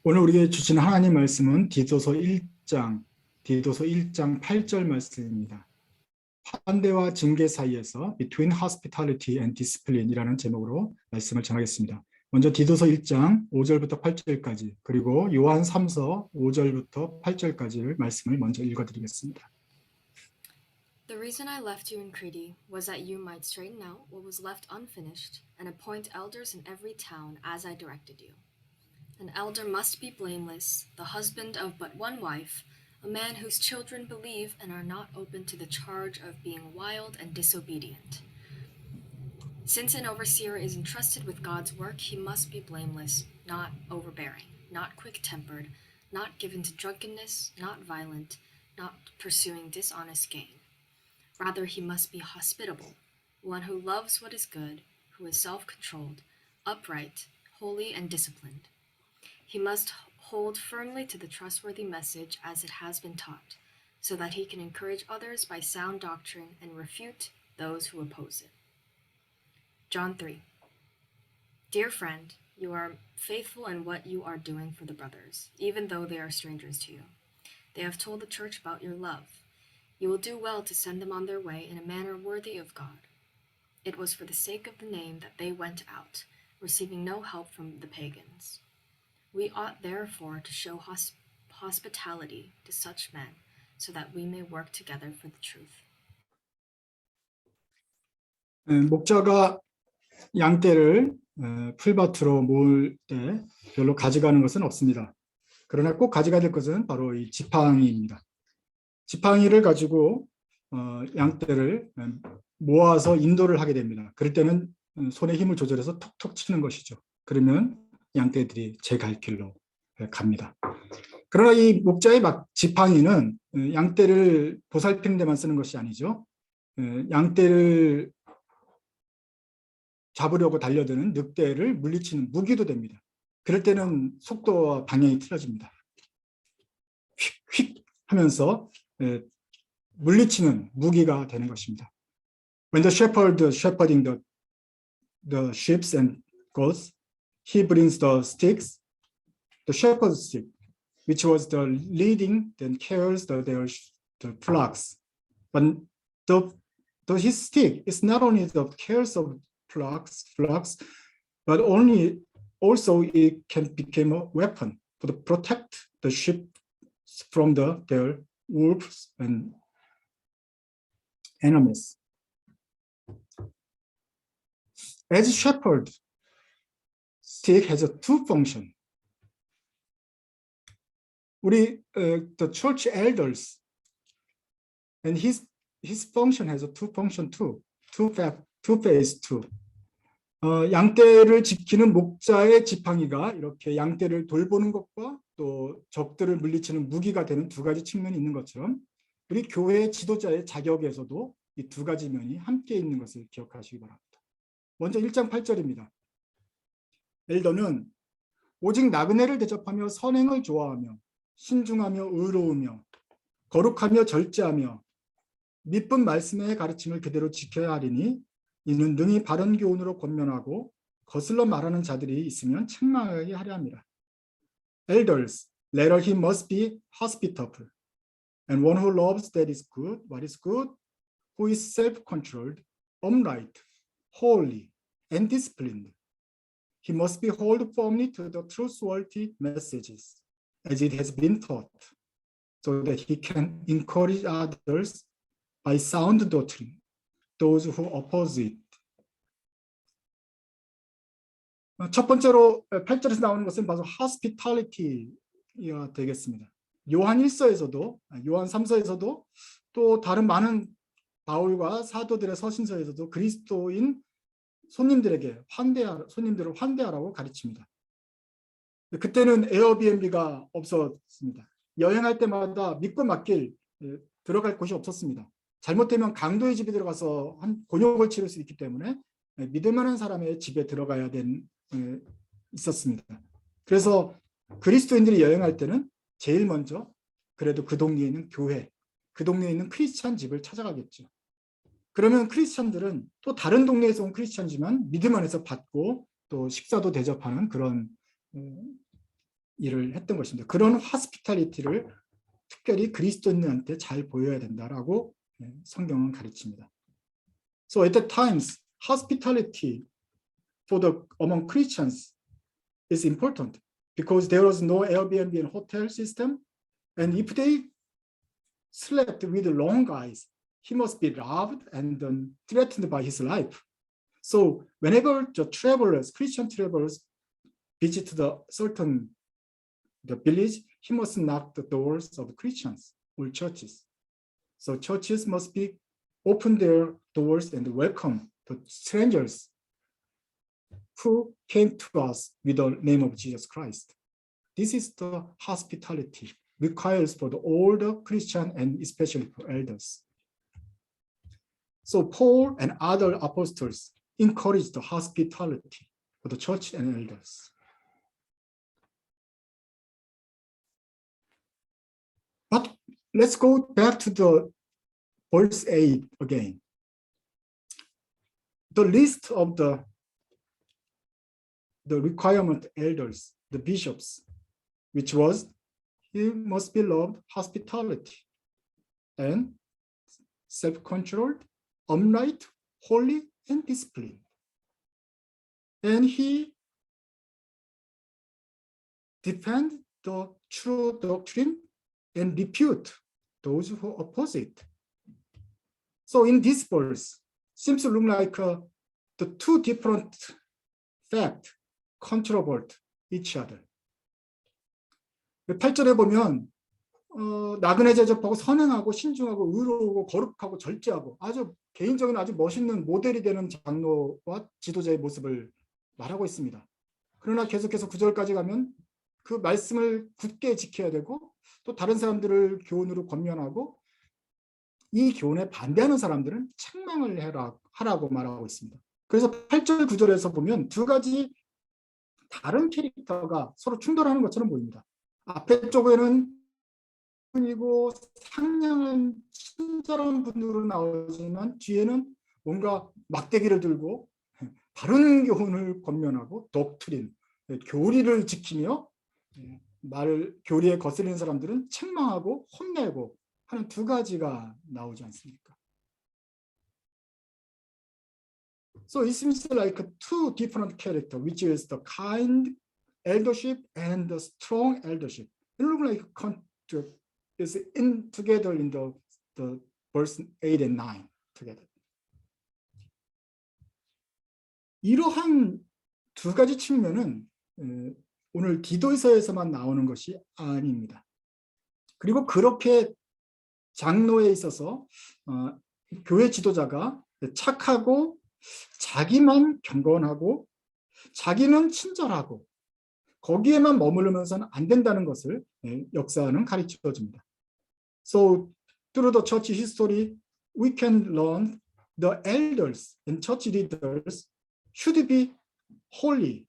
오늘 우리에게 주신 하나님 말씀은 디도서 1장 8절 말씀입니다. 환대와 징계 사이에서 Between Hospitality and Discipline이라는 제목으로 말씀을 전하겠습니다. 먼저 디도서 1장 5절부터 8절까지 그리고 요한 3서 5절부터 8절까지를 말씀을 먼저 읽어드리겠습니다. The reason I left you in Crete was that you might straighten out what was left unfinished and appoint elders in every town as I directed you. An elder must be blameless, the husband of but one wife, a man whose children believe and are not open to the charge of being wild and disobedient. Since an overseer is entrusted with God's work, he must be blameless, not overbearing, not quick-tempered, not given to drunkenness, not violent, not pursuing dishonest gain. Rather, he must be hospitable, one who loves what is good, who is self-controlled, upright, holy, and disciplined. He must hold firmly to the trustworthy message as it has been taught, so that he can encourage others by sound doctrine and refute those who oppose it. John 3. Dear friend, you are faithful in what you are doing for the brothers, even though they are strangers to you. They have told the church about your love. You will do well to send them on their way in a manner worthy of God. It was for the sake of the name that they went out, receiving no help from the pagans. We ought therefore to show hospitality to such men, so that we may work together for the truth. 목자가 양떼를 풀밭으로 모을 때 별로 가져가는 것은 없습니다. 그러나 꼭 가져가야 될 것은 바로 이 지팡이입니다. 지팡이를 가지고 양떼를 모아서 인도를 하게 됩니다. 그럴 때는 손에 힘을 조절해서 톡톡 치는 것이죠. 그러면 양떼들이 제 갈 길로 갑니다. 그러나 이 목자의 지팡이는 양떼를 보살피는 데만 쓰는 것이 아니죠. 양떼를 잡으려고 달려드는 늑대를 물리치는 무기도 됩니다. 그럴 때는 속도와 방향이 틀어집니다. 휙휙 하면서 물리치는 무기가 되는 것입니다. When the shepherd shepherding the sheep and goats, he brings the sticks, the shepherd's stick, which was the leading, then carries the flocks. But his stick is not only the cares of flocks, but also it can become a weapon to protect the sheep from their wolves and enemies. As shepherd, stick has two functions. The church elders, and his function has a two function too, two phase too. 양떼를 지키는 목자의 지팡이가 이렇게 양떼를 돌보는 것과 또 적들을 물리치는 무기가 되는 두 가지 측면이 있는 것처럼 우리 교회 지도자의 자격에서도 이 두 가지 면이 함께 있는 것을 기억하시기 바랍니다. 먼저 1장 8절입니다. 엘더는 오직 나그네를 대접하며 선행을 좋아하며 신중하며 의로우며 거룩하며 절제하며 믿은 말씀의 가르침을 그대로 지켜야 하리니 이는 능히 바른 교훈으로 권면하고 거슬러 말하는 자들이 있으면 책망하게 하려 합니다. Elders, later he must be hospitable, and one who loves what is good, who is self-controlled, upright, holy, and disciplined. He must be hold firmly to the trustworthy messages, as it has been taught, so that he can encourage others by sound doctrine, those who oppose it. 첫 번째로 8절에서 나오는 것은 바로 hospitality가 되겠습니다. 요한 1서에서도, 요한 3서에서도 또 다른 많은 바울과 사도들의 서신서에서도 그리스도인 손님들을 환대하라고 가르칩니다. 그때는 에어비앤비가 없었습니다. 여행할 때마다 믿고 맡길 들어갈 곳이 없었습니다. 잘못되면 강도의 집에 들어가서 곤욕을 치를 수 있기 때문에 믿을 만한 사람의 집에 들어가야 있었습니다. 그래서 그리스도인들이 여행할 때는 제일 먼저 그래도 그 동네에 있는 교회, 그 동네에 있는 크리스찬 집을 찾아가겠죠. 그러면 크리스찬들은 또 다른 동네에서 온 크리스찬이지만 믿음 안에서 받고 또 식사도 대접하는 그런 일을 했던 것입니다. 그런 hospitality를 특별히 그리스도인한테 잘 보여야 된다라고 성경은 가르칩니다. So at the times, hospitality among Christians is important because there was no Airbnb and hotel system, and if they slept with long guys, he must be robbed and threatened by his life. So whenever the travelers, Christian travelers, visit the village, he must knock the doors of Christians or churches. So churches must be open their doors and welcome the strangers who came to us with the name of Jesus Christ. This is the hospitality requires for the older Christian and especially for elders. So Paul and other apostles encouraged the hospitality for the church and elders. But let's go back to the verse 8 again. The list of the requirement elders, the bishops, which was he must be loved, hospitality, and self-controlled, upright, holy, and disciplined. And he defend the true doctrine and refute those who oppose it. So in this verse, seems to look like the two different facts controvert each other. 8절에 보면 나그네 제접하고 선행하고 신중하고 의로우고 거룩하고 절제하고 아주 개인적인 아주 멋있는 모델이 되는 장로와 지도자의 모습을 말하고 있습니다. 그러나 계속해서 9절까지 가면 그 말씀을 굳게 지켜야 되고 또 다른 사람들을 교훈으로 권면하고 이 교훈에 반대하는 사람들은 책망을 하라고 말하고 있습니다. 그래서 8절 9절에서 보면 두 가지 다른 캐릭터가 서로 충돌하는 것처럼 보입니다. 앞에 쪽에는 분이고 상냥한 친절한 분으로 나오지만 뒤에는 뭔가 막대기를 들고 바른 교훈을 권면하고 독트린, 교리를 지키며 교리에 거슬리는 사람들은 책망하고 혼내고 하는 두 가지가 나오지 않습니까? So it seems like two different characters, which is the kind eldership and the strong eldership. It looks like is in together in the verse 8 and 9 together. 이러한 두 가지 측면은 오늘 디도서에서만 나오는 것이 아닙니다. 그리고 그렇게 장로에 있어서 교회 지도자가 착하고 자기만 경건하고 자기는 친절하고 거기에만 머무르면서는 안 된다는 것을 역사는 가르쳐 줍니다. So through the church history, we can learn the elders and church leaders should be holy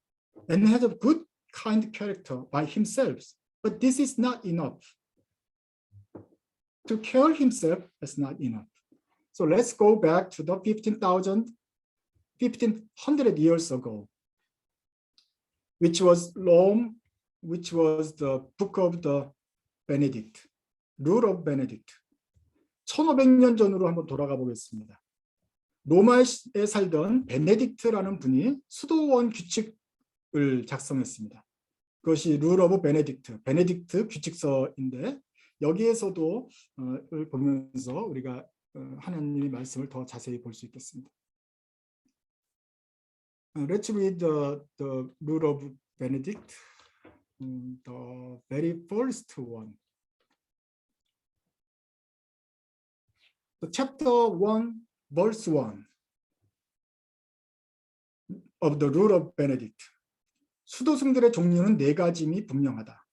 and have a good kind character by himself. But this is not enough. To care himself is not enough. So let's go back to the 1500 years ago, which was Rome, which was the book of the Benedict, Rule of Benedict. 1500년 전으로 한번 돌아가 보겠습니다. 로마에 살던 베네딕트라는 분이 수도원 규칙을 작성했습니다. 그것이 Rule of Benedict, 베네딕트 규칙서인데 여기에서도 보면서 우리가 하나님의 말씀을 더 자세히 볼 수 있겠습니다. Let's read the Rule of Benedict, the very first one. The chapter 1, verse 1 of the Rule of Benedict. 수도승들의 종류는 네 가지임이 분명하다.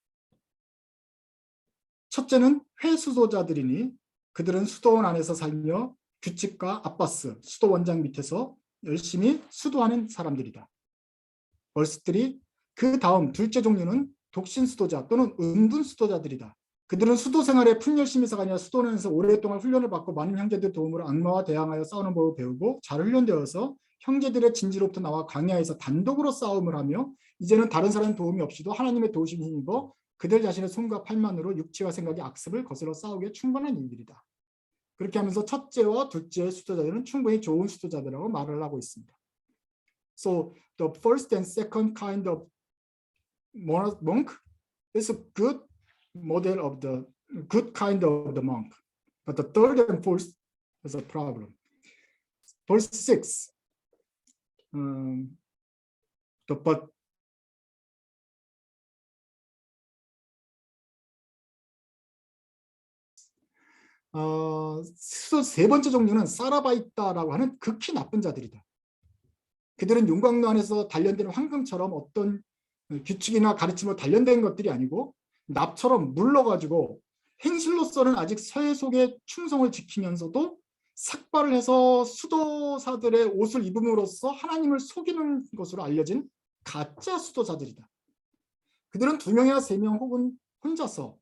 첫째는 회수도자들이니 그들은 수도원 안에서 살며 규칙과 아바스, 수도원장 밑에서 열심히 수도하는 사람들이다. verse 3, 그 다음 둘째 종류는 독신수도자 또는 은둔수도자들이다. 그들은 수도 생활에 풀열심히서가 아니라 수도원에서 오랫동안 훈련을 받고 많은 형제들 도움으로 악마와 대항하여 싸우는 법을 배우고 잘 훈련되어서 형제들의 진지로부터 나와 광야에서 단독으로 싸움을 하며 이제는 다른 사람 도움이 없이도 하나님의 도우심에 힘입어 그들 자신의 손과 팔만으로 육체와 생각의 악습을 거스러 싸우기에 충분한 인들이다. 그렇게 하면서 첫째와 둘째 수도자들은 충분히 좋은 수도자들이라고 말을 하고 있습니다. So the first and second kind of monk is a good model of the good kind of the monk. But the third and fourth is a problem. Verse 6. But 세 번째 종류는 사라바이타라고 하는 극히 나쁜 자들이다. 그들은 윤곽로 안에서 단련된 황금처럼 어떤 규칙이나 가르침으로 단련된 것들이 아니고 납처럼 물러가지고 행실로서는 아직 서예 속의 충성을 지키면서도 삭발을 해서 수도사들의 옷을 입음으로써 하나님을 속이는 것으로 알려진 가짜 수도사들이다. 그들은 2명이나 3명 혹은 혼자서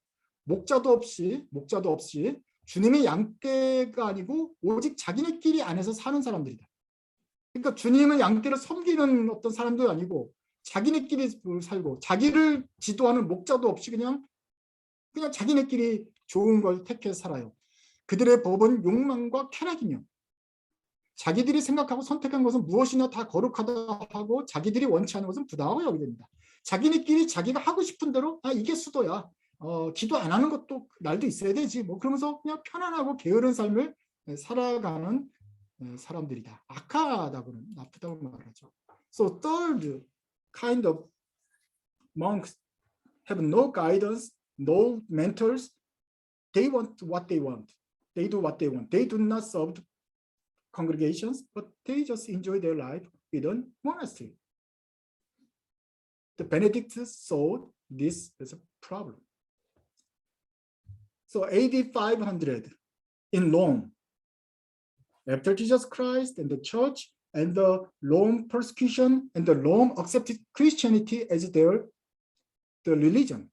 목자도 없이 주님의 양떼가 아니고 오직 자기네끼리 안에서 사는 사람들이다. 그러니까 주님은 양떼를 섬기는 어떤 사람도 아니고 자기네끼리 살고 자기를 지도하는 목자도 없이 그냥 자기네끼리 좋은 걸 택해 살아요. 그들의 법은 욕망과 쾌락이며 자기들이 생각하고 선택한 것은 무엇이나 다 거룩하다 하고 자기들이 원치 않는 것은 부당하고 여기게 됩니다. 자기네끼리 자기가 하고 싶은 대로 이게 수도야. 기도 안 하는 것도 날도 있어야 되지. 뭐 그러면서 그냥 편안하고 게으른 삶을 살아가는 사람들이다. 악하다고는 나쁘다고 말하죠. So third kind of monks have no guidance, no mentors. They want what they want. They do what they want. They do not serve congregations, but they just enjoy their life within monastery. The Benedictines saw this as a problem. So AD 500 in Rome, after Jesus Christ and the church and the Rome persecution and the Rome accepted Christianity as the religion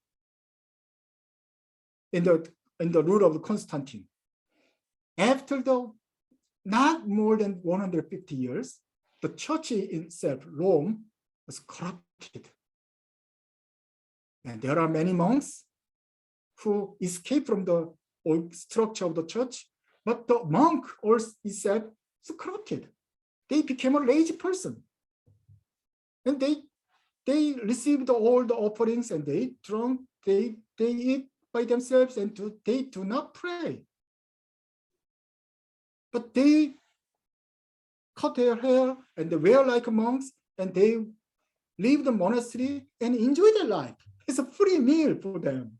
in the rule of Constantine. After the not more than 150 years, the church itself, Rome, was corrupted. And there are many monks who escaped from the old structure of the church, but the monk itself is corrupted. They became a lazy person. And they received all the offerings and they drunk, they eat by themselves and they do not pray. But they cut their hair and they wear like monks and they leave the monastery and enjoy their life. It's a free meal for them.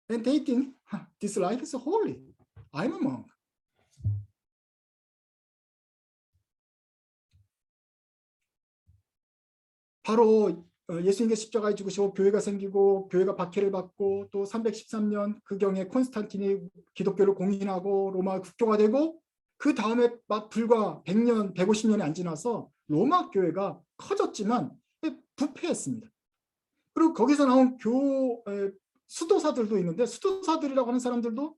And they think, this life is holy. I'm a monk. 바로 예수님께 십자가에 죽으시고 교회가 생기고 교회가 박해를 받고 또 313년 그경에 콘스탄틴이 기독교를 공인하고 로마 국교가 되고 그 다음에 불과 100년, 150년이 안 지나서 로마 교회가 커졌지만 부패했습니다. 그리고 거기서 나온 수도사들도 있는데 수도사들이라고 하는 사람들도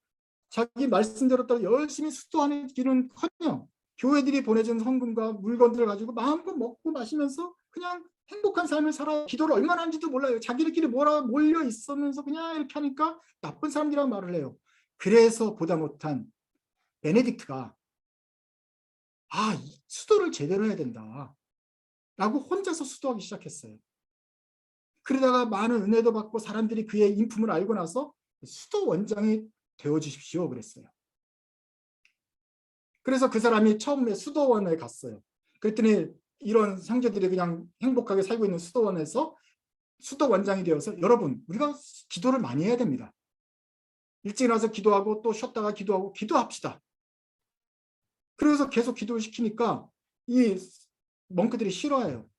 자기 말씀대로 따라 열심히 수도하는 길은커녕 교회들이 보내준 헌금과 물건들을 가지고 마음껏 먹고 마시면서 그냥 행복한 삶을 살아요. 기도를 얼마나 하는지도 몰라요. 자기들끼리 몰려 있으면서 그냥 이렇게 하니까 나쁜 사람들이라고 말을 해요. 그래서 보다 못한 베네딕트가 수도를 제대로 해야 된다 라고 혼자서 수도하기 시작했어요. 그러다가 많은 은혜도 받고 사람들이 그의 인품을 알고 나서 수도 원장이 되어주십시오 그랬어요. 그래서 그 사람이 처음에 수도원에 갔어요. 그랬더니 이런 형제들이 그냥 행복하게 살고 있는 수도원에서 수도원장이 되어서 여러분 우리가 기도를 많이 해야 됩니다. 일찍 일어나서 기도하고 또 쉬었다가 기도하고 기도합시다. 그래서 계속 기도를 시키니까 이 멍크들이 싫어해요.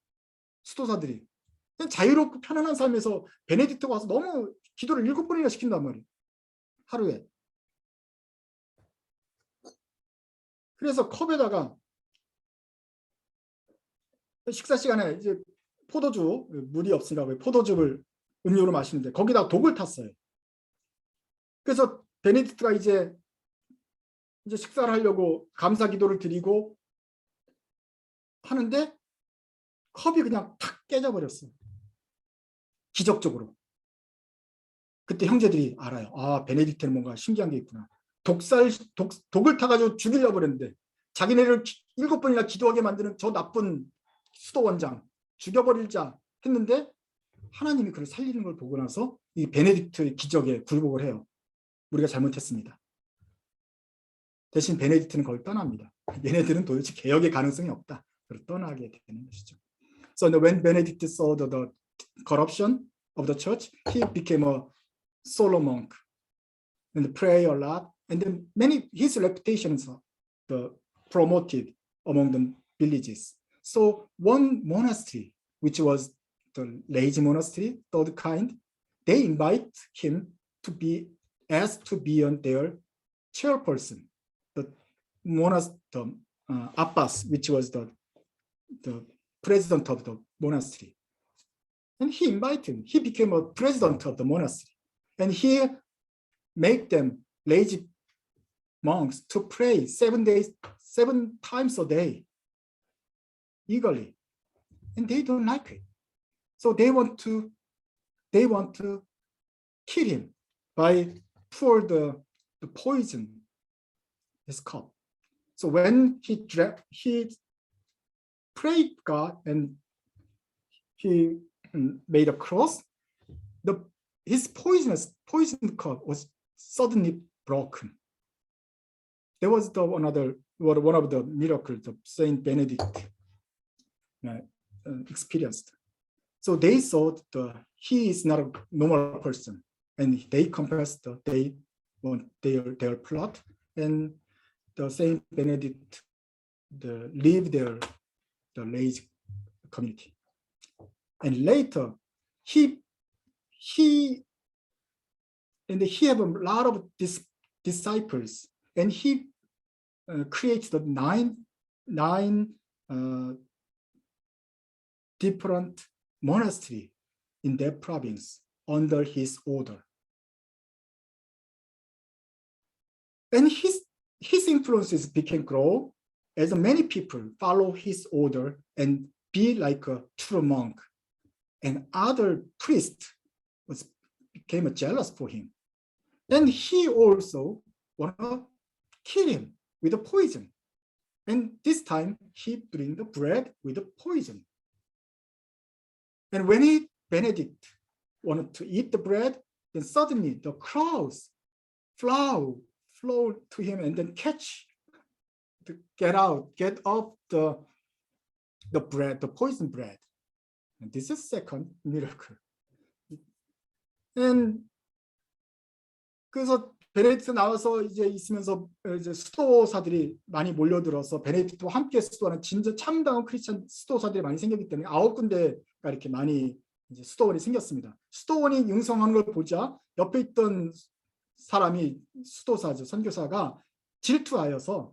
수도사들이. 자유롭고 편안한 삶에서 베네딕트가 와서 너무 기도를 7번이나 시킨단 말이에요. 하루에. 그래서 컵에다가 식사 시간에 이제 포도주, 물이 없으니까 포도주를 음료로 마시는데 거기다 독을 탔어요. 그래서 베네딕트가 이제 식사를 하려고 감사 기도를 드리고 하는데 컵이 그냥 탁 깨져버렸어요. 기적적으로. 그때 형제들이 알아요. 아, 베네딕트는 뭔가 신기한 게 있구나. 독을 타가지고 죽이려고 그랬는데 자기네를 7번이나 기도하게 만드는 저 나쁜 수도원장 죽여버리자 했는데 하나님이 그를 살리는 걸 보고 나서 이 베네딕트의 기적에 굴복을 해요. 우리가 잘못했습니다. 대신 베네딕트는 거기 떠납니다. 얘네들은 도대체 개혁의 가능성이 없다. 그걸 떠나게 되는 것이죠. So when Benedict saw the corruption of the church, he became a solo monk and pray a lot. And then his reputation is promoted among the villages. So one monastery, which was the lazy monastery, third kind, they invite him to be asked to be on their chairperson, the Abbas, which was the president of the monastery. And he invited him. He became a president of the monastery. And he made them lazy monks to pray 7 times a day, eagerly. And they don't like it. So they want to kill him by pour the poison in his cup. So when he prayed God and he made a cross, his poisoned cup was suddenly broken. That was one of the miracles of Saint Benedict experienced. So they thought he is not a normal person, and they confessed their plot, and the Saint Benedict leave the lazy community. And later, he have a lot of disciples, and he creates the nine different monasteries in that province under his order. And his influences became grow as many people follow his order and be like a true monk. And other priests became jealous for him. And he also want to kill him with a poison. And this time he bring the bread with the poison. And when Benedict wanted to eat the bread, then suddenly the crowds flow to him and then get off the bread, the poison bread. And this is second miracle. And 그래서 베네딕트 나와서 이제 있으면서 이제 수도사들이 많이 몰려들어서 베네딕트와 함께 수도하는 진짜 참다운 크리스찬 수도사들이 많이 생겼기 때문에 9군데가 이렇게 많이 이제 수도원이 생겼습니다. 수도원이 융성하는 걸 보자 옆에 있던 사람이 수도사죠, 선교사가 질투하여서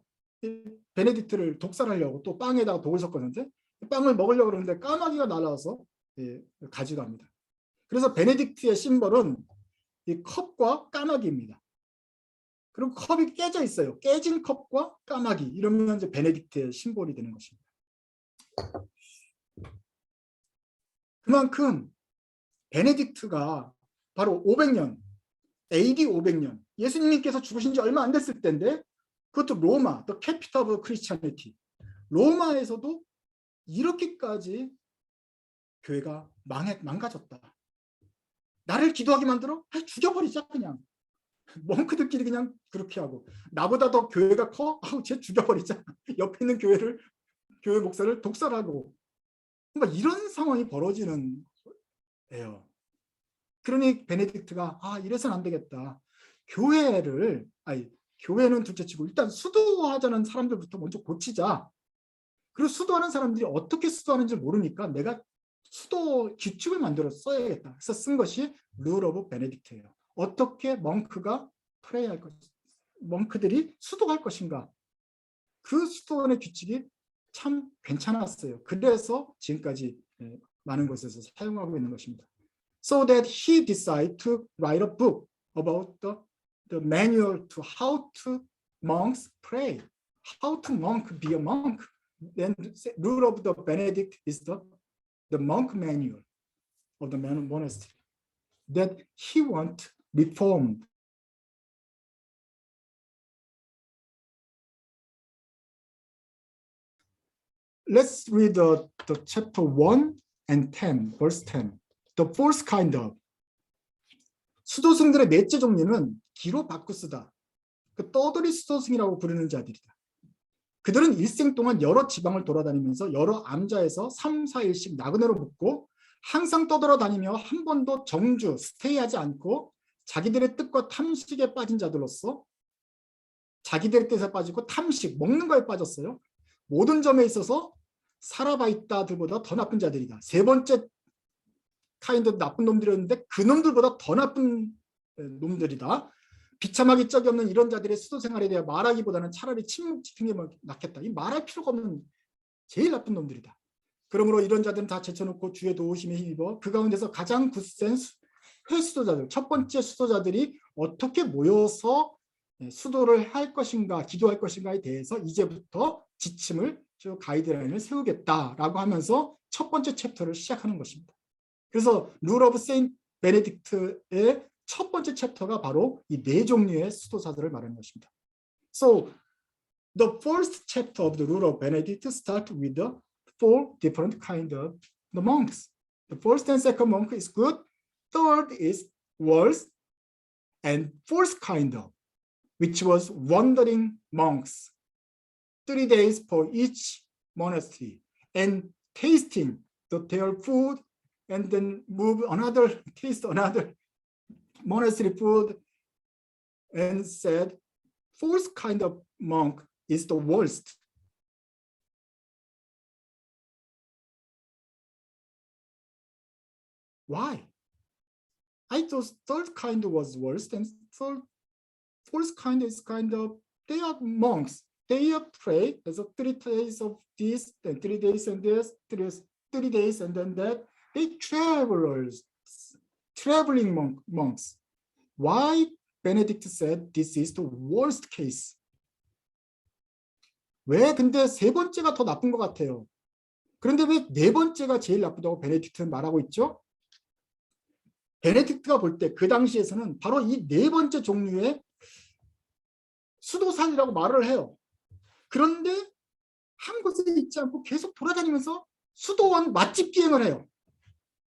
베네딕트를 독살하려고 또 빵에다가 독을 섞었는데 빵을 먹으려고 그러는데 까마귀가 날아와서 가져갑니다. 그래서 베네딕트의 심벌은 이 컵과 까마귀입니다. 그리고 컵이 깨져 있어요. 깨진 컵과 까마귀, 이러면 이제 베네딕트의 심볼이 되는 것입니다. 그만큼 베네딕트가 바로 500년, AD 500년, 예수님께서 죽으신 지 얼마 안 됐을 때인데, 그것도 로마, the capital of Christianity, 로마에서도 이렇게까지 교회가 망가졌다. 나를 기도하게 만들어? 죽여버리자 그냥. 멍크들끼리 그냥 그렇게 하고, 나보다 더 교회가 커? 쟤 죽여버리자. 옆에 있는 교회 목사를 독살하고, 그러니까 이런 상황이 벌어지는 거예요. 그러니 베네딕트가 이래서는 안 되겠다. 교회는 둘째치고 일단 수도하자는 사람들부터 먼저 고치자. 그리고 수도하는 사람들이 어떻게 수도하는지 모르니까 내가 수도 규칙을 만들어 써야겠다. 그래서 쓴 것이 룰 오브 베네딕트예요. 어떻게 멍크들이 수도할 것인가. 그 수도원의 규칙이 참 괜찮았어요. 그래서 지금까지 많은 곳에서 사용하고 있는 것입니다. So that he decided to write a book about the manual to how to monks pray, how to monk be a monk. then rule of the Benedict is the monk manual of the monastery that he want reformed. Let's read the chapter 1 and 10, verse 10. The fourth kind of. 수도승들의 넷째 종류는 기로 바꾸스다. 그 떠돌이 수도승이라고 부르는 자들이다. 그들은 일생 동안 여러 지방을 돌아다니면서 여러 암자에서 3, 4일씩 나그네로 묵고 항상 떠돌아다니며 한 번도 정주, 스테이하지 않고 자기들의 뜻과 탐식에 빠진 자들로서 자기들의 뜻에 빠지고 탐식, 먹는 거에 빠졌어요. 모든 점에 있어서 사라바이따들보다 더 나쁜 자들이다. 세 번째 카인드 나쁜 놈들이었는데 그 놈들보다 더 나쁜 놈들이다. 비참하기 짝이 없는 이런 자들의 수도 생활에 대해 말하기보다는 차라리 침묵 지키는 게 낫겠다. 이 말할 필요가 없는 제일 나쁜 놈들이다. 그러므로 이런 자들은 다 제쳐놓고 주의 도우심에 힘입어 그 가운데서 가장 굳센 회수도자들, 첫 번째 수도자들이 어떻게 모여서 수도를 할 것인가, 기도할 것인가에 대해서 이제부터 지침을 쭉 가이드라인을 세우겠다라고 하면서 첫 번째 챕터를 시작하는 것입니다. 그래서 룰 오브 세인트 베네딕트의 첫 번째 챕터가 바로 이 네 종류의 수도사들을 말하는 것입니다. So the first chapter of the rule of Benedict starts with the four different kind of the monks. The first and second monk is good. Third is worse, and fourth kind of, which was wandering monks. 3 days for each monastery and tasting their food, and then move another, taste another monastery food, and said, fourth kind of monk is the worst. Why? I thought third kind was worst, and fourth kind is kind of, they are monks. They are pray, there's 3 days of this, then 3 days and this, 3 days and then that. They travelers, traveling monks. Why Benedict said this is the worst case? 왜 근데 세 번째가 더 나쁜 것 같아요? 그런데 왜 네 번째가 제일 나쁘다고 베네딕트는 말하고 있죠? 베네딕트가 볼 때 그 당시에서는 바로 이 네 번째 종류의 수도산이라고 말을 해요. 그런데 한 곳에 있지 않고 계속 돌아다니면서 수도원 맛집 기행을 해요.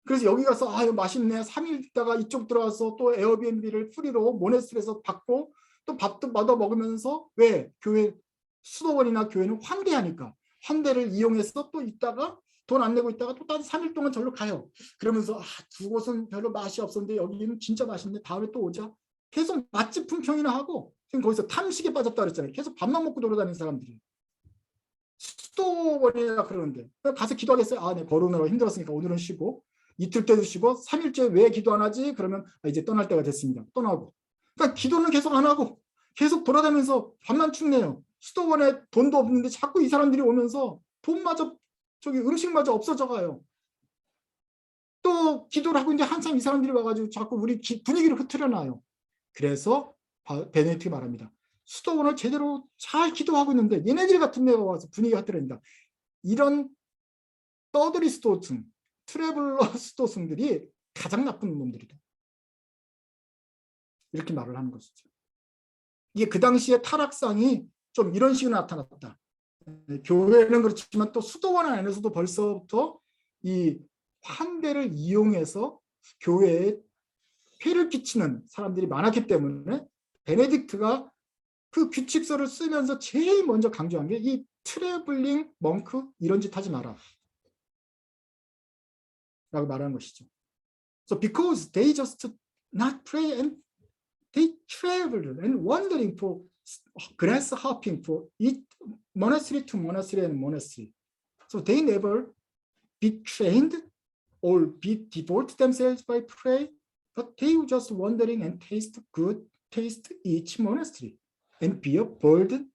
그래서 여기 가서 이거 맛있네. 3일 있다가 이쪽 들어가서 또 에어비앤비를 프리로 모네스트리에서 받고 또 밥도 받아 먹으면서 왜? 교회 수도원이나 교회는 환대하니까 환대를 이용해서 또 있다가 돈 안 내고 있다가 또 다른 3일 동안 절로 가요. 그러면서 두 곳은 별로 맛이 없었는데 여기는 진짜 맛있네. 다음에 또 오자. 계속 맛집 품평이나 하고 지금 거기서 탐식에 빠졌다 그랬잖아요. 계속 밥만 먹고 돌아다니는 사람들이. 수도원이라 그러는데 가서 기도하겠어요. 네, 걸으느라 힘들었으니까 오늘은 쉬고 이틀 때도 쉬고 3일째 왜 기도 안 하지? 그러면 이제 떠날 때가 됐습니다. 떠나고. 그러니까 기도는 계속 안 하고 계속 돌아다니면서 밥만 축내요. 수도원에 돈도 없는데 자꾸 이 사람들이 오면서 돈마저 저기 음식마저 없어져 가요. 또 기도를 하고 있는데 한참 이 사람들이 와가지고 자꾸 우리 분위기를 흐트려놔요. 그래서 베네딕트가 말합니다. 수도원을 제대로 잘 기도하고 있는데 얘네들 같은 데가 와서 분위기가 흐트러진다. 이런 떠들이 수도승, 트래블러 수도승들이 가장 나쁜 놈들이다. 이렇게 말을 하는 것이죠. 이게 그 당시에 타락상이 좀 이런 식으로 나타났다. 교회는 그렇지만 또 수도원 안에서도 벌써부터 이 환대를 이용해서 교회에 폐를 끼치는 사람들이 많았기 때문에 베네딕트가 그 규칙서를 쓰면서 제일 먼저 강조한 게 이 트래블링 멍크 이런 짓 하지 마라 라고 말하는 것이죠. So because they just not pray and they traveled and wandering for grass hopping for each monastery to monastery and monastery. So they never be trained or be devote themselves by pray, but they were just wandering and taste each monastery and be a burden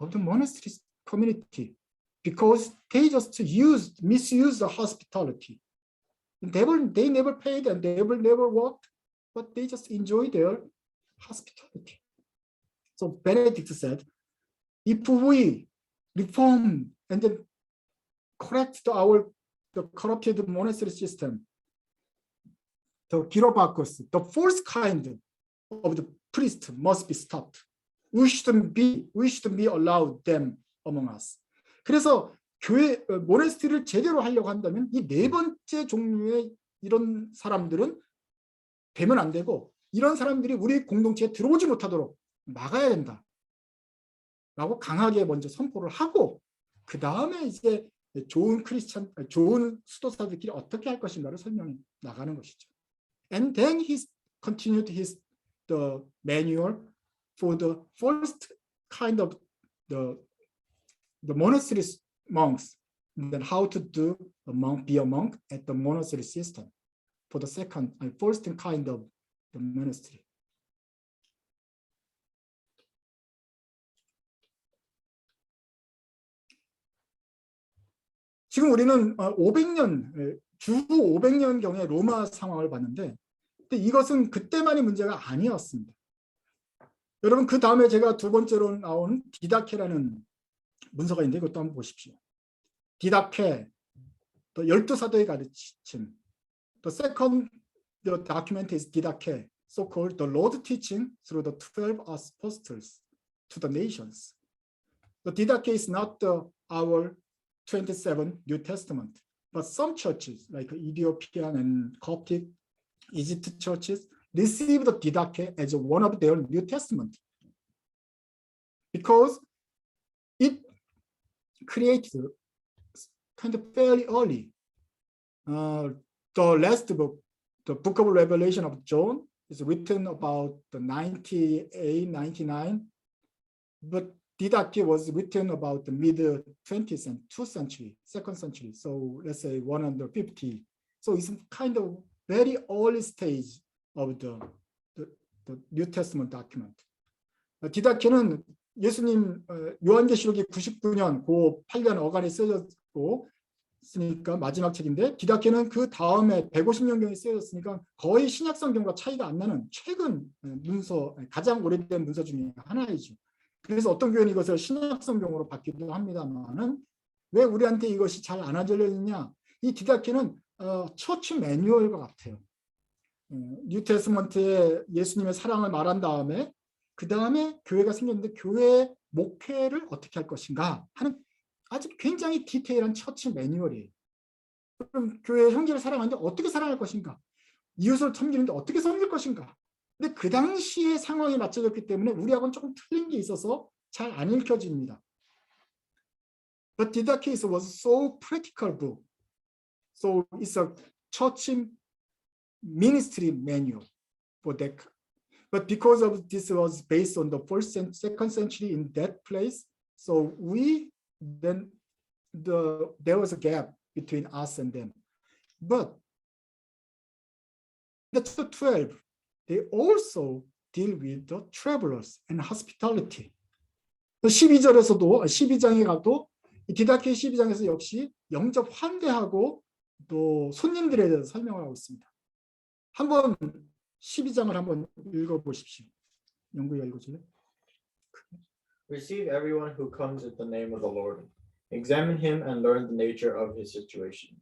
of the monastery community because they just misused the hospitality. They never paid and they never worked, but they just enjoyed their hospitality. So Benedict said, if we reform and then correct the corrupted monastery system. The Gyrobakus, the false kind of the priest must be stopped. We shouldn't be allowed them among us. 그래서 교회 모나스티를 제대로 하려고 한다면 이 네 번째 종류의 이런 사람들은 되면 안 되고 이런 사람들이 우리 공동체에 들어오지 못하도록 막아야 된다. 라고 강하게 먼저 선포를 하고 그 다음에 이제 좋은 수도사들끼리 어떻게 할 것인가를 설명해 나가는 것이죠. And then he continued the manual for the first kind of the monastery monks, and then how to be a monk at the monastery system for the first kind of the monastery. 지금 우리는 500년 주후 500년경의 로마 상황을 봤는데 근데 이것은 그때만의 문제가 아니었습니다. 여러분 그 다음에 제가 두 번째로 나온 디다케라는 문서가 있는데 이것도 한번 보십시오. 디다케, 또 12사도의 가르침. The second document is Didache, so-called the Lord teaching through the 12 apostles to the nations. The Didache is not our 27 New Testament, but some churches like Ethiopian and Coptic Egypt churches received the Didache as one of their New Testament because it created kind of fairly early. The last book, the Book of Revelation of John, is written about the 98, 99, but Didache was written about the mid-20th and 2nd century. So let's say 150. So it's kind of very early stage of the New Testament document. 디다케는 예수님 요한계시록이 99년 고 8년 어간에 쓰여졌고 쓰니까 마지막 책인데 디다케는 그 다음에 150년경에 쓰여졌으니까 거의 신약성경과 차이가 안 나는 최근 문서, 가장 오래된 문서 중에 하나이죠. 그래서 어떤 교회는 이것을 신약성경으로 받기도 합니다만은 왜 우리한테 이것이 잘 안 알려졌느냐? 이 디다케는 처치 매뉴얼과 같아요. 뉴테스먼트에 예수님의 사랑을 말한 다음에 그 다음에 교회가 생겼는데 교회의 목회를 어떻게 할 것인가 하는 아주 굉장히 디테일한 처치 매뉴얼이에요. 그럼 교회 형제를 사랑하는데 어떻게 사랑할 것인가? 이웃을 섬기는데 어떻게 섬길 것인가? 근데 그 당시의 상황에 맞춰졌기 때문에 우리하고는 조금 틀린 게 있어서 잘 안 읽혀집니다. But Didache was so practical book. So it's a church ministry manual for that. But because of this was based on the 1st and 2nd century in that place, so there was a gap between us and them. But the 12, they also deal with the travelers and hospitality. 12장에 가도 디다케 12장에서 역시 영접 환대하고 또 손님들에 대해서 설명을 하고 있습니다. 한번 12장을 한번 읽어보십시오. 영구가 읽어줄래? Receive everyone who comes in the name of the Lord. Examine him and learn the nature of his situation.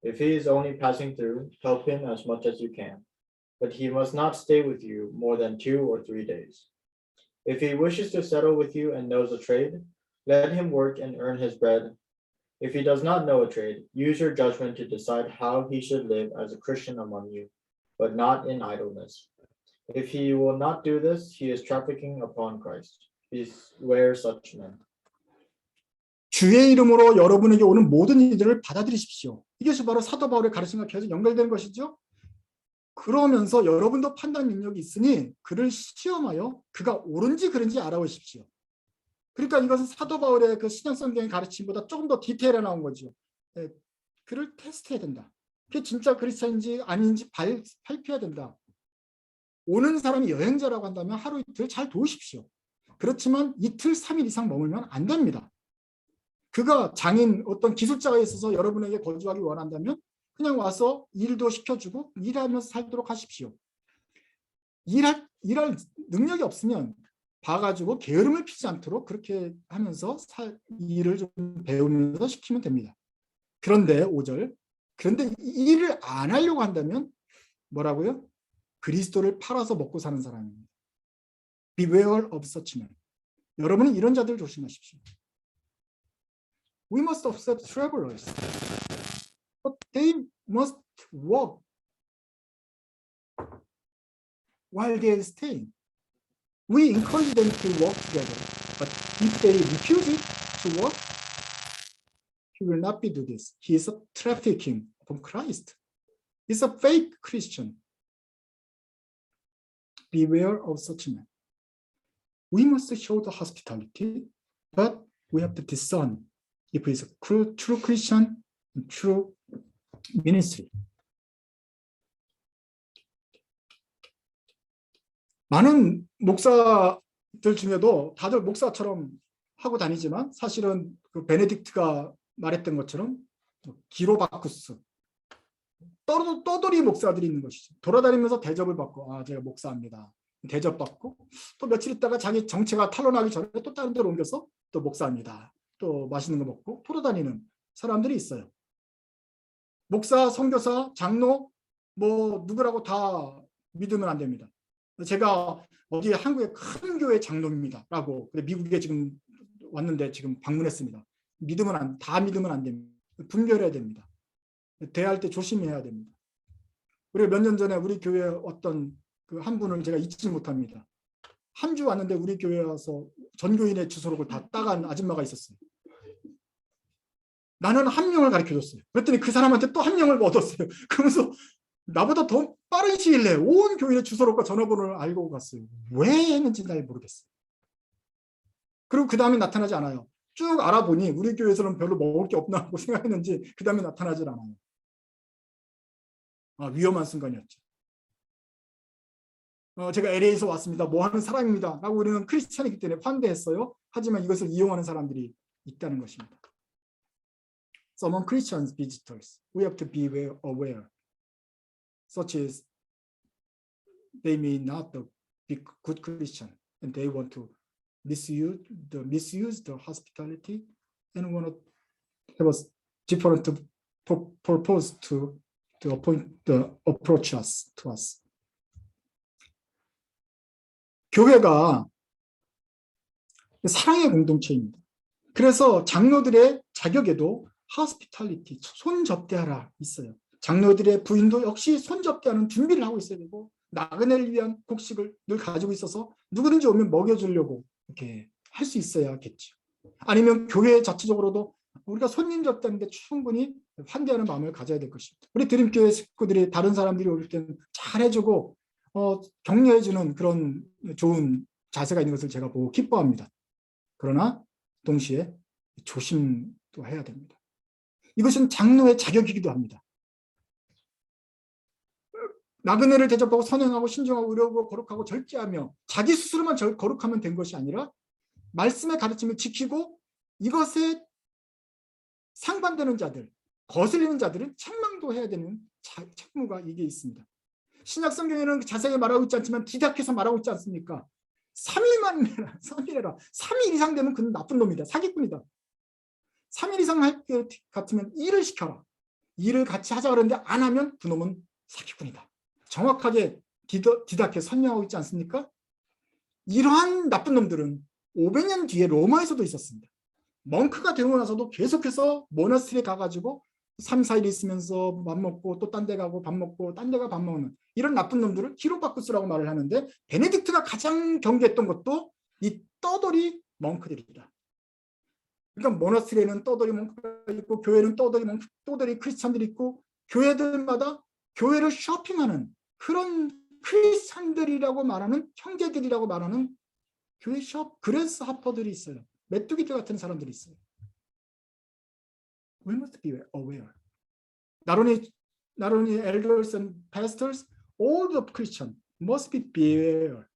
If he is only passing through, help him as much as you can. But he must not stay with you more than 2 or 3 days. If he wishes to settle with you and knows a trade, let him work and earn his bread. If he does not know a trade, use your judgment to decide how he should live as a Christian among you, but not in idleness. If he will not do this, he is trafficking upon Christ. Beware such men. 주의 이름으로 여러분에게 오는 모든 이들을 받아들이십시오. 이것이 바로 사도 바울의 가르침과 계속 연결되는 것이죠. 그러면서 여러분도 판단 능력이 있으니 그를 시험하여 그가 옳은지 그른지 알아보십시오. 그러니까 이것은 사도 바울의 그 신약성경의 가르침보다 조금 더 디테일에 나온 거죠. 그를 테스트해야 된다. 그게 진짜 그리스도인지 아닌지 발표해야 된다. 오는 사람이 여행자라고 한다면 하루 이틀 잘 도우십시오. 그렇지만 이틀 3일 이상 머물면 안 됩니다. 그가 장인 어떤 기술자가 있어서 여러분에게 거주하기 원한다면 그냥 와서 일도 시켜주고 일하면서 살도록 하십시오. 일할 능력이 없으면 봐가지고 게으름을 피지 않도록 그렇게 하면서 일을 좀 배우면서 시키면 됩니다. 그런데 5절, 그런데 이 일을 안 하려고 한다면 뭐라고요? 그리스도를 팔아서 먹고 사는 사람입니다. Beware of such men. 여러분은 이런 자들 조심하십시오. We must accept travelers, but they must work while they are staying. We encourage them to work together, but if they refuse it to work, he will not be do this. He is a trafficking from Christ. He's a fake Christian. Beware of such men. We must show the hospitality, but we have to discern if he's a true Christian and true ministry. 많은 목사들 중에도 다들 목사처럼 하고 다니지만 사실은 그 베네딕트가 말했던 것처럼 기로바쿠스, 떠돌이 목사들이 있는 것이죠. 돌아다니면서 대접을 받고 제가 목사입니다. 대접받고 또 며칠 있다가 자기 정체가 탄로나기 전에 또 다른 데로 옮겨서 또 목사입니다. 또 맛있는 거 먹고 돌아다니는 사람들이 있어요. 목사, 선교사, 장로 뭐 누구라고 다 믿으면 안 됩니다. 제가 어디 한국의 큰 교회 장로입니다 라고 미국에 지금 왔는데 지금 방문했습니다. 다 믿으면 안 됩니다. 분별해야 됩니다. 대할 때 조심해야 됩니다. 우리가 몇 년 전에 우리 교회 어떤 그 한 분을 제가 잊지 못합니다. 한 주 왔는데 우리 교회에 와서 전교인의 주소록을 다 따간 아줌마가 있었어요. 나는 한 명을 가르쳐줬어요. 그랬더니 그 사람한테 또 한 명을 얻었어요. 그러면서 나보다 더 빠른 시일 내에 온 교인의 주소록과 전화번호를 알고 갔어요. 왜 했는지 잘 모르겠어요. 그리고 그 다음에 나타나지 않아요. 쭉 알아보니 우리 교회에서는 별로 먹을 게 없나 하고 생각했는지 그 다음에 나타나질 않아요. 위험한 순간이었죠. 제가 LA에서 왔습니다. 뭐 하는 사람입니다. 라고 우리는 크리스찬이기 때문에 환대했어요. 하지만 이것을 이용하는 사람들이 있다는 것입니다. Some Christians visitors, we have to be aware. Such as they may not be good Christian and they want to misuse the hospitality and want to have a different purpose to approach us to us. 교회가 사랑의 공동체입니다. 그래서 장로들의 자격에도 hospitality, 손접대하라 있어요. 장로들의 부인도 역시 손접대하는 준비를 하고 있어야 되고 나그네를 위한 곡식을 늘 가지고 있어서 누구든지 오면 먹여주려고 이렇게 할 수 있어야겠죠. 아니면 교회 자체적으로도 우리가 손님 접대하는데 충분히 환대하는 마음을 가져야 될 것입니다. 우리 드림교회 식구들이 다른 사람들이 올 때는 잘해주고 격려해주는 그런 좋은 자세가 있는 것을 제가 보고 기뻐합니다. 그러나 동시에 조심도 해야 됩니다. 이것은 장로의 자격이기도 합니다. 나그네를 대접하고 선행하고 신중하고 의로우고 거룩하고 절제하며 자기 스스로만 거룩하면 된 것이 아니라 말씀의 가르침을 지키고 이것에 상반되는 자들, 거슬리는 자들은 책망도 해야 되는 책무가 이게 있습니다. 신약 성경에는 자세히 말하고 있지 않지만 디닥해서 말하고 있지 않습니까? 3일만 해라, 3일 해라. 3일 이상 되면 그는 나쁜 놈이다, 사기꾼이다. 3일 이상 할 것 같으면 일을 시켜라. 일을 같이 하자 그러는데 안 하면 그놈은 사기꾼이다. 정확하게 디닥해 설명하고 있지 않습니까? 이러한 나쁜 놈들은 500년 뒤에 로마에서도 있었습니다. 멍크가 되고 나서도 계속해서 모나스트리에 가가지고 3, 4일 있으면서 밥 먹고 또 딴 데 가고 밥 먹고 딴 데 가 밥 먹는 이런 나쁜 놈들을 기로바쿠스라고 말을 하는데 베네딕트가 가장 경계했던 것도 이 떠돌이 멍크들이다. 그러니까 모나스트리에는 떠돌이 멍크가 있고 교회는 떠돌이 크리스찬들이 있고 교회들마다 교회를 쇼핑하는 그런 크리스찬들이라고 말하는 형제들이라고 말하는 교회 그레스 하퍼들이 있어요. 메뚜기들 같은 사람들이 있어요. We must be aware. Not only elders and pastors, all the Christians must be aware.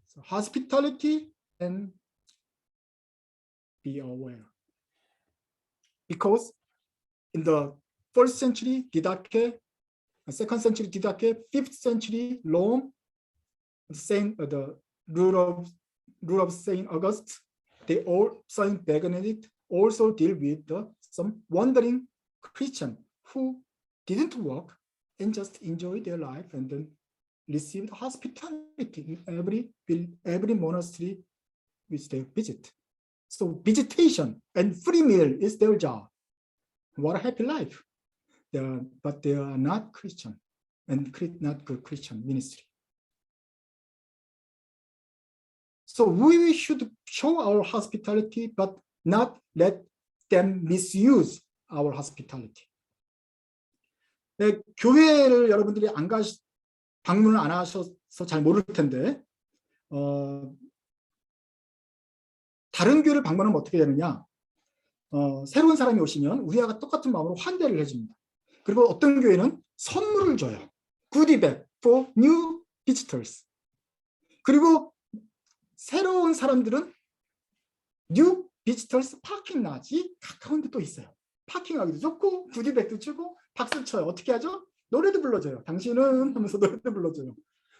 So hospitality and be aware. Because in the first century Didache, second century Didache, 5th century Rome, the rule of rule of Saint August, they all Saint Benedict also deal with some wandering Christian who didn't work and just enjoy their life and then received hospitality in every monastery which they visit. So visitation and free meal is their job. What a happy life. But they are not Christian and not good Christian ministry. So we should show our hospitality, but not let them misuse our hospitality. 네, 교회를 여러분들이 방문을 안 하셔서 잘 모를 텐데, 다른 교회를 방문하면 어떻게 되느냐? 새로운 사람이 오시면 우리와 똑같은 마음으로 환대를 해줍니다. 그리고 어떤 교회는 선물을 줘요. goodie for new visitors. 그리고 새로운 사람들은 new visitors 파킹 낫이 가까운 데 또 있어요. 파킹하기도 좋고 구디백도 주고 박수 쳐요. 어떻게 하죠? 노래도 불러줘요. 당신은 하면서 노래도 불러줘요.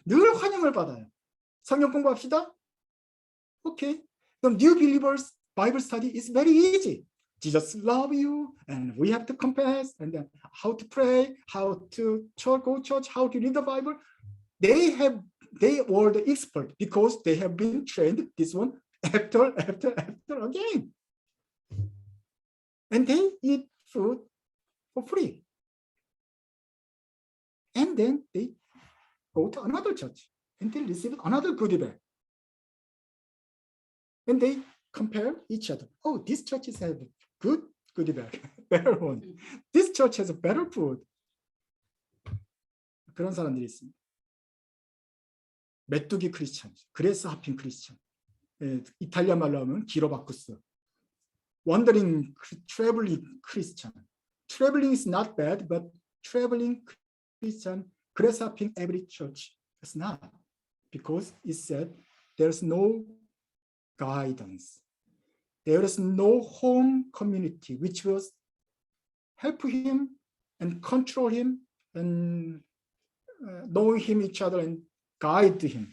늘 환영을 받아요. 성경 공부합시다. 오케이. 그럼 new believers Bible study is very easy. Jesus love you, and we have to confess, and then how to pray, how to go church, how to read the Bible. They were the expert because they have been trained this one after again. And they eat food for free. And then they go to another church and they receive another goodie bag. And they compare each other. Oh, this church has a good goodie bag, better one. This church has a better food. 그런 사람들이 있습니다. 메뚜기 크리스찬, 그레스 하핑 크리스찬, 이탈리아 말로 하면 기로바쿠스. Wandering, traveling Christian. Traveling is not bad, but traveling Christian, grasping every church, it's not. Because it said there's no guidance. There is no home community which will help him and control him and know him each other and guide him.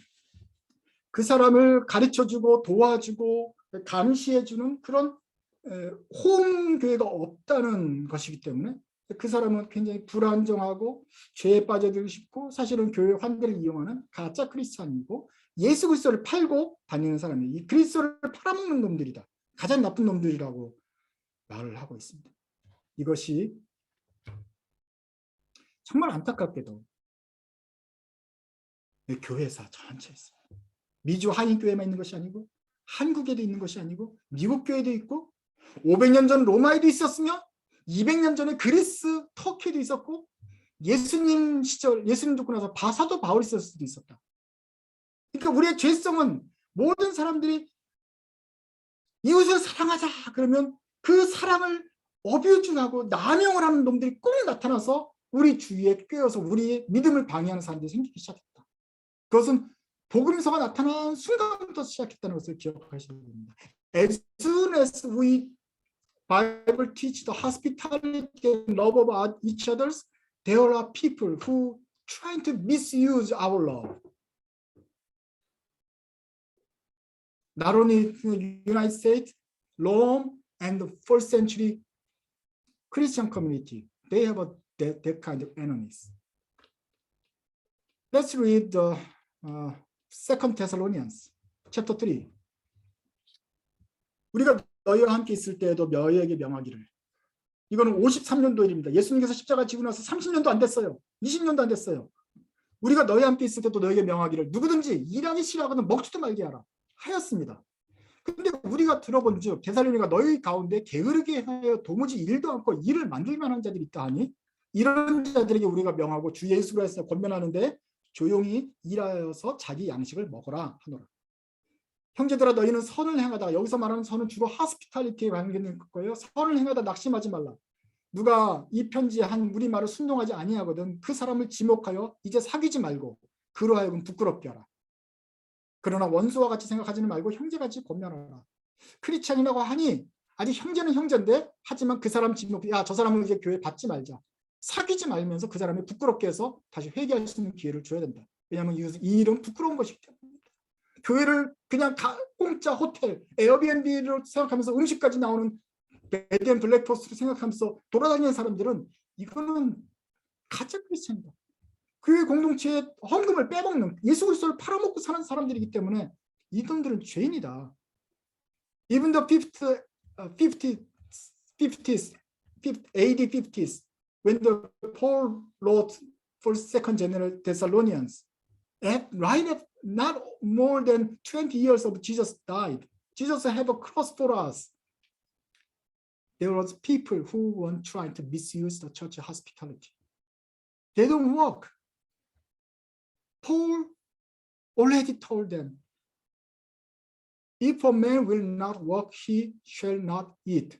그 사람을 가르쳐주고 도와주고 감시해주는 그런 홈 교회가 없다는 것이기 때문에 그 사람은 굉장히 불안정하고 죄에 빠져들고 싶고 사실은 교회 환대를 이용하는 가짜 크리스찬이고 예수 그리스도를 팔고 다니는 사람이 이 그리스도를 팔아먹는 놈들이다. 가장 나쁜 놈들이라고 말을 하고 있습니다. 이것이 정말 안타깝게도 교회사 전체에 있습니다. 미주 한인교회만 있는 것이 아니고 한국에도 있는 것이 아니고 미국 교회도 있고 500년 전 로마에도 있었으며 200년 전에 그리스, 터키에도 있었고 예수님 시절, 예수님 듣고 나서 사도 바울이 있었을 수도 있었다. 그러니까 우리의 죄성은 모든 사람들이 이웃을 사랑하자 그러면 그 사랑을 어뷰징하고 남용을 하는 놈들이 꼭 나타나서 우리 주위에 꿰어서 우리의 믿음을 방해하는 사람들이 생기기 시작했다. 그것은 복음서가 나타난 순간부터 시작했다는 것을 기억하셔야 됩니다. As soon as we Bible teach the hospitality and love of each others, there are people who trying to misuse our love. Not only in the United States, Rome and the first century Christian community, they have that kind of enemies. Let's read the 2 Thessalonians chapter 3. 우리가 너희와 함께 있을 때에도 너희에게 명하기를. 이거는 53년도 일입니다. 예수님께서 십자가 지고 나서 30년도 안 됐어요. 20년도 안 됐어요. 우리가 너희와 함께 있을 때도 너희에게 명하기를 누구든지 일하기 싫어하거든 먹지도 말게 하라 하였습니다. 근데 우리가 들어본 즉 데살로니가 너희 가운데 게으르게 하여 도무지 일도 않고 일을 만들 만한 자들이 있다 하니 이런 자들에게 우리가 명하고 주 예수 그리스도에 권면하는데 조용히 일하여서 자기 양식을 먹어라 하노라. 형제들아 너희는 선을 행하다. 여기서 말하는 선은 주로 하스피탈리티에 관계된 거예요. 선을 행하다 낙심하지 말라. 누가 이 편지에 한 우리 말을 순종하지 아니하거든 그 사람을 지목하여 이제 사귀지 말고 그로 하여금 부끄럽게 하라. 그러나 원수와 같이 생각하지는 말고 형제같이 권면하라. 크리스찬이라고 하니 아직 형제는 형제인데 하지만 그 사람 지목 야 저 사람은 이제 교회 받지 말자. 사귀지 말면서 그 사람이 부끄럽게 해서 다시 회개할 수 있는 기회를 줘야 된다. 왜냐하면 이 일은 부끄러운 것이기 때문입니다. 교회를 그냥 공짜 호텔, 에어비앤비로 생각하면서 음식까지 나오는 베드 블랙퍼스트를 생각하면서 돌아다니는 사람들은 이거는 가짜 크리스천이다. 교회 공동체의 헌금을 빼먹는, 예수 그리스도를 팔아먹고 사는 사람들이기 때문에 이분들은 죄인이다. Even the 50s, AD 50s, when the Paul wrote First, Second General Thessalonians, not more than 20 years of Jesus died. Jesus have a cross for us. There was people who were trying to misuse the church hospitality. They don't work. Paul already told them, if a man will not work, he shall not eat.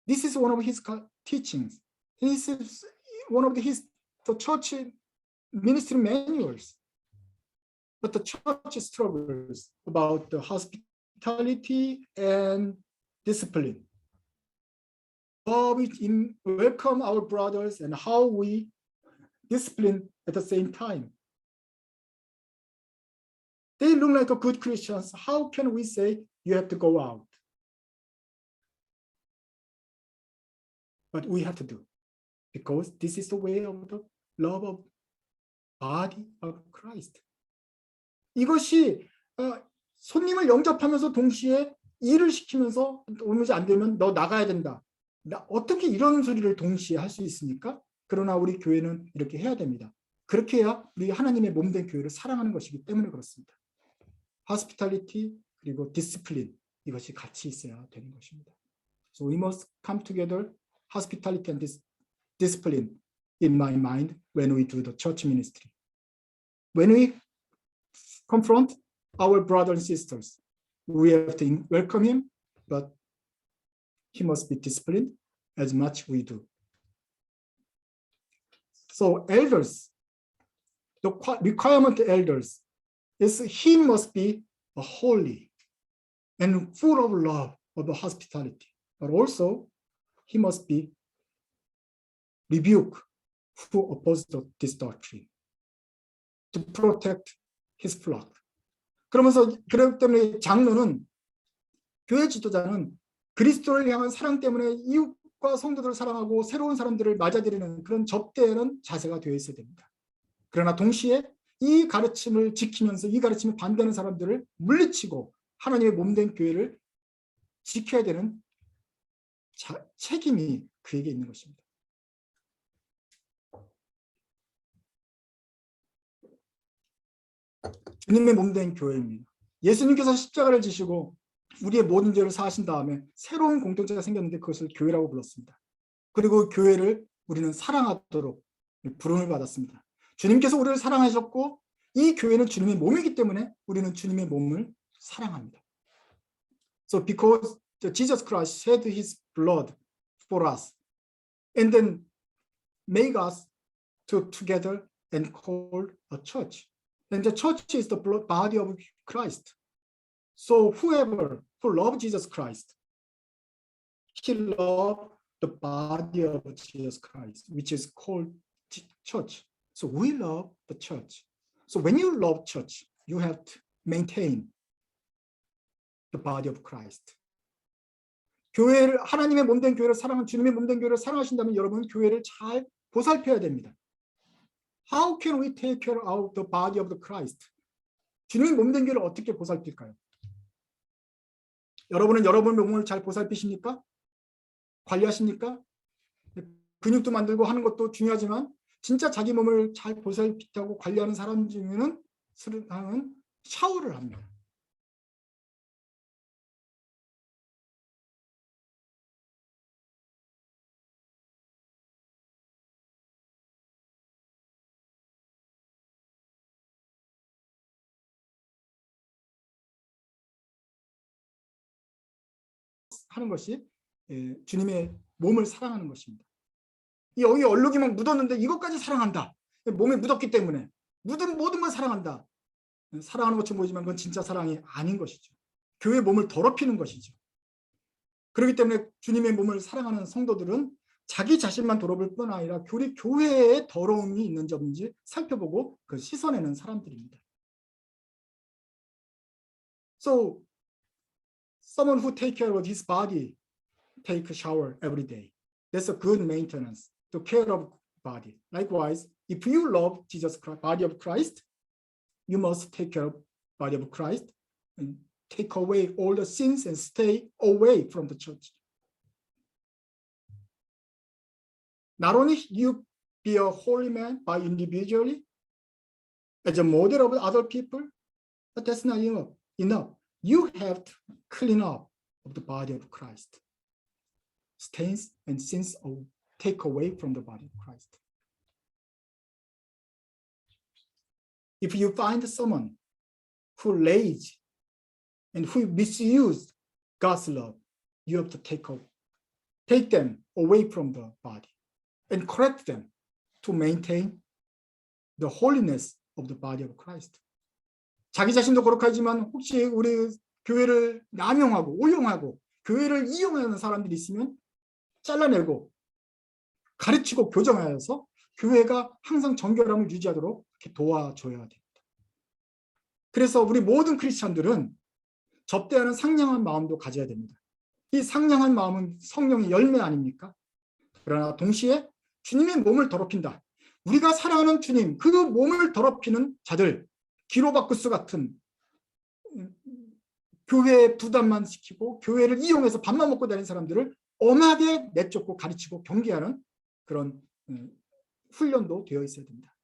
This is one of his teachings. This is one of the church ministry manuals. But the church struggles about the hospitality and discipline. How we welcome our brothers and how we discipline at the same time. They look like a good Christians. How can we say you have to go out? But we have to do, because this is the way of the love of body of Christ. 이것이 손님을 영접하면서 동시에 일을 시키면서 도무지 안 되면 너 나가야 된다. 어떻게 이런 소리를 동시에 할 수 있습니까? 그러나 우리 교회는 이렇게 해야 됩니다. 그렇게 해야 우리 하나님의 몸된 교회를 사랑하는 것이기 때문에 그렇습니다. hospitality 그리고 discipline, 이것이 같이 있어야 되는 것입니다. So we must come together, hospitality and discipline in my mind when we do the church ministry. When we confront our brothers and sisters, we have to welcome him, but he must be disciplined as much we do. So elders, the requirement of elders is he must be holy and full of love of the hospitality, but also he must be rebuke who oppose this doctrine to protect his flock. 그렇기 때문에 장로는, 교회 지도자는 그리스도를 향한 사랑 때문에 이웃과 성도들을 사랑하고 새로운 사람들을 맞아들이는 그런 접대하는 자세가 되어 있어야 됩니다. 그러나 동시에 이 가르침을 지키면서 이 가르침에 반대하는 사람들을 물리치고 하나님의 몸된 교회를 지켜야 되는 책임이 그에게 있는 것입니다. 주님의 몸된 교회입니다. 예수님께서 십자가를 지시고 우리의 모든 죄를 사하신 다음에 새로운 공동체가 생겼는데 그것을 교회라고 불렀습니다. 그리고 교회를 우리는 사랑하도록 부름을 받았습니다. 주님께서 우리를 사랑하셨고 이 교회는 주님의 몸이기 때문에 우리는 주님의 몸을 사랑합니다. So because Jesus Christ shed his blood for us and then make us together and called a church. And the church is the body of Christ. So whoever who loves Jesus Christ, he loves the body of Jesus Christ, which is called church. So we love the church. So when you love church, you have to maintain the body of Christ. 교회를, 하나님의 몸된 교회를 사랑하는, 주님의 몸된 교회를 사랑하신다면 여러분은 교회를 잘 보살펴야 됩니다. How can we take care of the body of the Christ? 주님의 몸된 교회를 어떻게 보살필까요? 여러분은 여러분의 몸을 잘 보살피십니까? 관리하십니까? 근육도 만들고 하는 것도 중요하지만 진짜 자기 몸을 잘 보살피고 관리하는 사람 중에는 샤워를 합니다. 하는 것이 주님의 몸을 사랑하는 것입니다. 여기 얼룩이 막 묻었는데 이것까지 사랑한다. 몸에 묻었기 때문에 묻은 모든 걸 사랑한다. 사랑하는 것처럼 보이지만 그건 진짜 사랑이 아닌 것이죠. 교회의 몸을 더럽히는 것이죠. 그렇기 때문에 주님의 몸을 사랑하는 성도들은 자기 자신만 더러울 뿐 아니라 교회에 더러움이 있는지 없는지 살펴보고 그걸 씻어내는 사람들입니다. So someone who take care of his body take a shower every day. That's a good maintenance to care of body. Likewise, if you love Jesus Christ, body of Christ, you must take care of body of Christ and take away all the sins and stay away from the church. Not only you be a holy man by individually as a model of other people, but that's not enough. You have to clean up of the body of Christ. Stains and sins take away from the body of Christ. If you find someone who lays and who misuse God's love, you have to take them away from the body and correct them to maintain the holiness of the body of Christ. 자기 자신도 거룩하지만 혹시 우리 교회를 남용하고 오용하고 교회를 이용하는 사람들이 있으면 잘라내고 가르치고 교정하여서 교회가 항상 정결함을 유지하도록 이렇게 도와줘야 됩니다. 그래서 우리 모든 크리스찬들은 접대하는 상냥한 마음도 가져야 됩니다. 이 상냥한 마음은 성령의 열매 아닙니까? 그러나 동시에 주님의 몸을 더럽힌다. 우리가 사랑하는 주님, 그 몸을 더럽히는 자들, 기로바쿠스 같은 교회에 부담만 시키고 교회를 이용해서 밥만 먹고 다니는 사람들을 엄하게 내쫓고 가르치고 경계하는 그런 훈련도 되어 있어야 됩니다.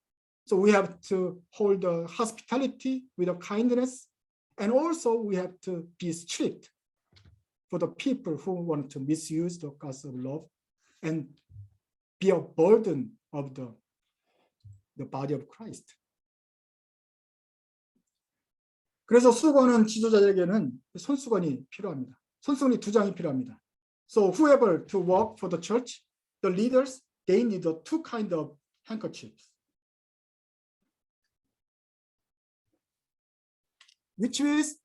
So we have to hold the hospitality with a kindness, and also we have to be strict for the people who want to misuse the gospel of love and be a burden of the body of Christ. 그래서 수건은 지도자에게는 손수건이 필요합니다. 손수건이 2장이 필요합니다. So whoever to work for the church, the leaders, they need the 2 kind of handkerchiefs. Which is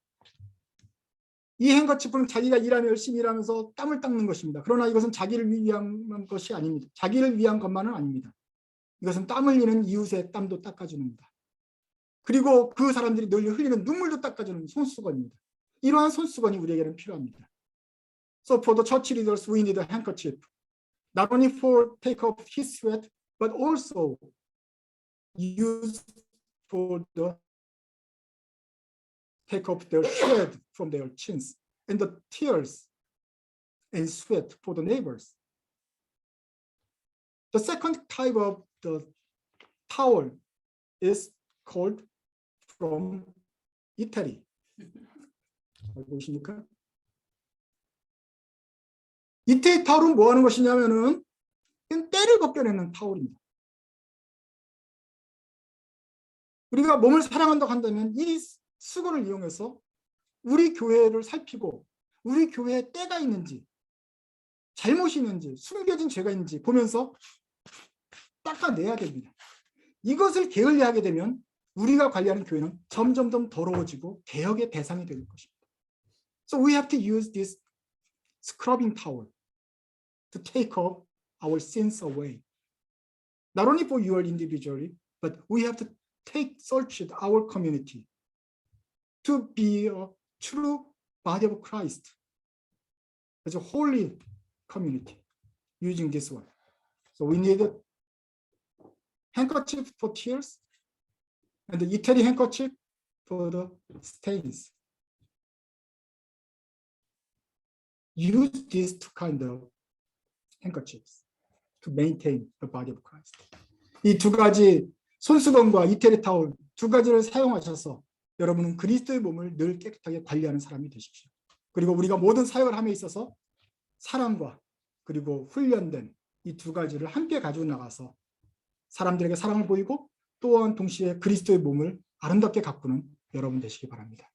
이 행거치프는 자기가 일하며 열심히 일하면서 땀을 닦는 것입니다. 그러나 이것은 자기를 위한 것이 아닙니다. 자기를 위한 것만은 아닙니다. 이것은 땀 흘리는 이웃의 땀도 닦아주는 겁니다. 그리고 그 사람들이 늘 흘리는 눈물도 닦아주는 손수건입니다. 이러한 손수건이 우리에게는 필요합니다. So for the church leaders, we need a handkerchief, not only for take off his sweat, but also used for the take off their sweat from their chins and the tears and sweat for the neighbors. The second type of the towel is called from Italy. 알고 계십니까? 이태리 타올은 뭐 하는 것이냐면은 때를 벗겨내는 타올입니다. 우리가 몸을 사랑한다고 한다면 이 수건을 이용해서 우리 교회를 살피고 우리 교회에 때가 있는지 잘못이 있는지 숨겨진 죄가 있는지 보면서 닦아내야 됩니다. 이것을 게을리하게 되면 우리가 관리하는 교회는 점점 더러워지고 개혁의 대상이 될 것입니다. So we have to use this scrubbing towel to take off our sins away. Not only for you individually, but we have to search our community to be a true body of Christ as a holy community using this one. So we need a handkerchief for tears and the Italy handkerchief for the stains. Use these 2 kind of handkerchiefs to maintain the body of Christ. 이 2가지 손수건과 이태리 타올 2가지를 사용하셔서 여러분은 그리스도의 몸을 늘 깨끗하게 관리하는 사람이 되십시오. 그리고 우리가 모든 사역을 함에 있어서 사랑과 그리고 훈련된 이 2가지를 함께 가지고 나가서 사람들에게 사랑을 보이고 또한 동시에 그리스도의 몸을 아름답게 가꾸는 여러분 되시기 바랍니다.